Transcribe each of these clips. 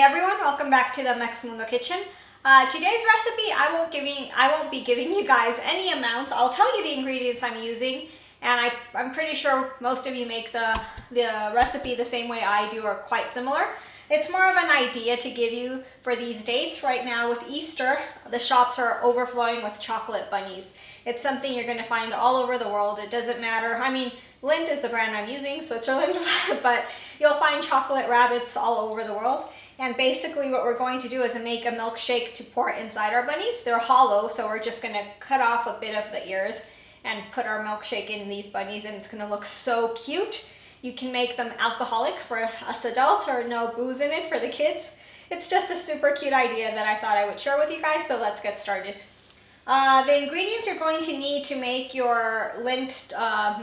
Hey everyone, welcome back to the Mex Mundo kitchen. Today's recipe, I won't be giving you guys any amounts. I'll tell you the ingredients I'm using, and I'm pretty sure most of you make the recipe the same way I do or quite similar. It's more of an idea to give you for these dates. Right now with Easter, the shops are overflowing with chocolate bunnies. It's something you're going to find all over the world. It doesn't matter. I mean, Lindt is the brand I'm using, Switzerland, but you'll find chocolate rabbits all over the world. And basically what we're going to do is make a milkshake to pour inside our bunnies. They're hollow, so we're just going to cut off a bit of the ears and put our milkshake in these bunnies, and it's going to look so cute. You can make them alcoholic for us adults or no booze in it for the kids. It's just a super cute idea that I thought I would share with you guys, so let's get started. The ingredients you're going to need to make your Lindt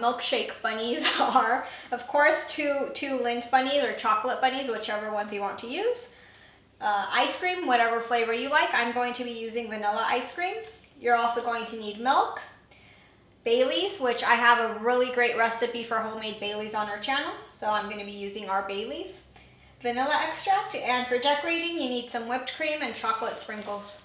milkshake bunnies are, of course, two Lindt bunnies or chocolate bunnies, whichever ones you want to use. Ice cream, whatever flavor you like. I'm going to be using vanilla ice cream. You're also going to need milk, Baileys, which I have a really great recipe for homemade Baileys on our channel, so I'm going to be using our Baileys. Vanilla extract, and for decorating you need some whipped cream and chocolate sprinkles.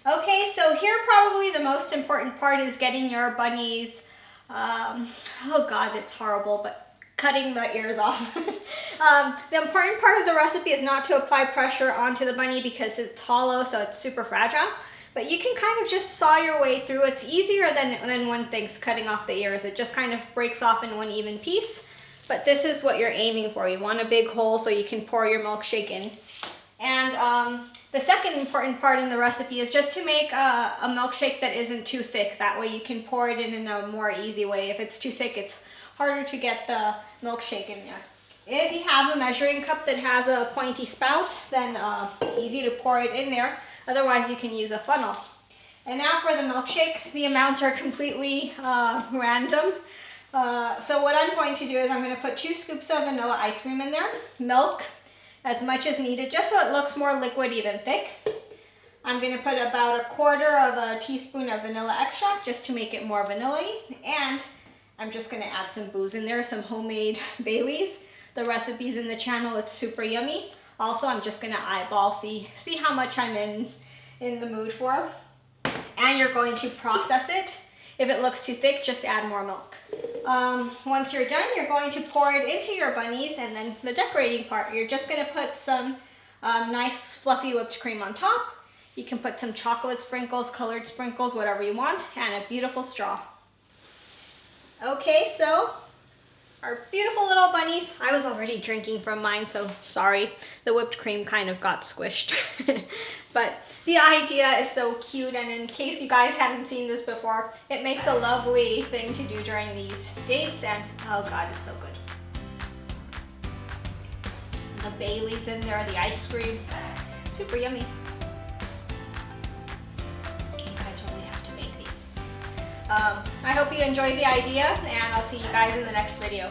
Okay, so here probably the most important part is getting your bunnies, oh god, it's horrible, but cutting the ears off. The important part of the recipe is not to apply pressure onto the bunny because it's hollow, so it's super fragile. But you can kind of just saw your way through. It's easier than one thinks cutting off the ears. It just kind of breaks off in one even piece. But this is what you're aiming for. You want a big hole so you can pour your milkshake in. And the second important part in the recipe is just to make a milkshake that isn't too thick. That way you can pour it in a more easy way. If it's too thick, it's harder to get the milkshake in there. If you have a measuring cup that has a pointy spout, then easy to pour it in there. Otherwise, you can use a funnel. And now for the milkshake, the amounts are completely random. So what I'm going to do is I'm going to put 2 scoops of vanilla ice cream in there, milk, as much as needed, just so it looks more liquidy than thick. I'm going to put about 1/4 teaspoon of vanilla extract just to make it more vanilla-y. And I'm just going to add some booze in there, some homemade Baileys. The recipe's in the channel, it's super yummy. Also, I'm just going to eyeball, see how much I'm in the mood for. And you're going to process it. If it looks too thick, just add more milk. Once you're done, you're going to pour it into your bunnies, and then the decorating part, you're just going to put some nice fluffy whipped cream on top. You can put some chocolate sprinkles, colored sprinkles, whatever you want, and a beautiful straw. Okay, so our beautiful little bunnies. I was already drinking from mine, so sorry. The whipped cream kind of got squished. But the idea is so cute, and in case you guys hadn't seen this before, it makes a lovely thing to do during these dates, and oh god, it's so good. The Baileys in there, the ice cream, super yummy. You guys really have to make these. I hope you enjoyed the idea, and I'll see you guys in the next video.